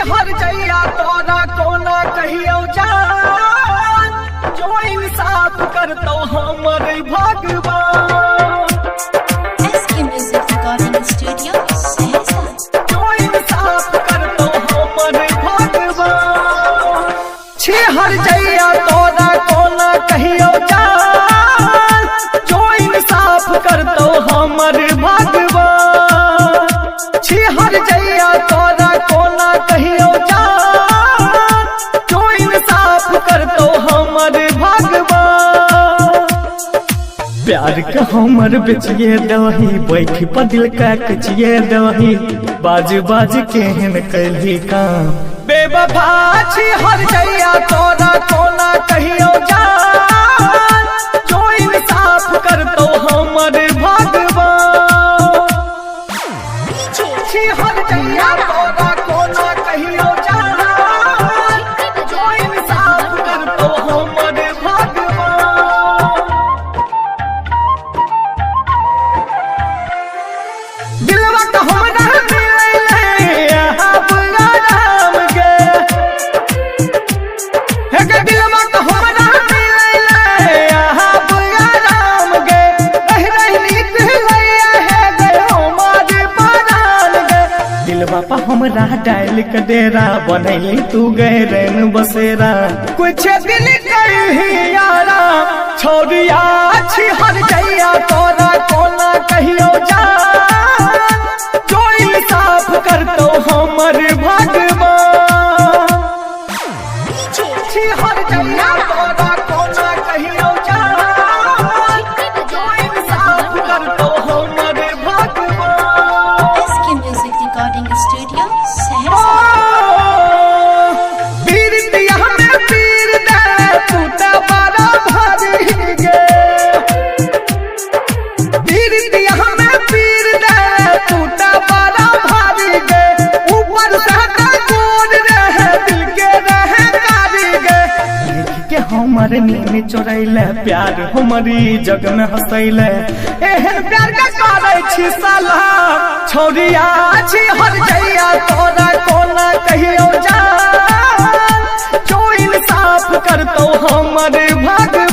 हर जइया तोरा कोना कहियो जान, जो इंसाफ करतो हमर भगवान। SK Music Recording Studio, Saharsa. जो इंसाफ करतो हमर भगवान। हर जइया तोरा कोना कहियो जान, जो इंसाफ करतो हमर भगवान। हर जइया तोरा कोना कहियो जान, जो इंसाफ करतो हमर भगवान। प्यार के हमर बेचिए दही, बैठ पर दिल का कचिए दही, बाज बाज केहन कैली काम बेवफा छी। हर जइया तोरा कोना कहियो जान, जो इंसाफ करतो हमर भगवान। हर जइया तोरा कोना कहियो जान, जो इंसाफ करतो हमर भगवान। दिलवा का हमरा मिलैले हमरा राम गे, हे गे दिलवा का हमरा मिलैले हमरा राम गे। रह रहली दिलैया है गे हमार परान गे। दिलवा पा हमरा डाल के डेरा बनैली तू गए रैन बसेरा। कुछ दिल कही यारा छोड़िया छी। हर जइया तोरा कोना कहियो जान, जो इंसाफ करतो हमर भगवान। हर जइया तोरा कोना कहियो जान, जो इंसाफ करतो हमर भगवान। SK Music Recording Studio, Saharsa. पीरतिया में पीर दे टूटा बड़ा भारी गे। पीरतिया में पीर दे टूटा बड़ा भारी गे। ऊपर से गोर रहे दिल के रहे कारी गे। देख के हमर नींद चोरैले प्यार हमारी जग में हंसैले। एहन प्यार के करे छी साला छोड़िया छी। हर जइया तोरा कोना कहियो जान, जो इंसाफ करतो हमर भगवान।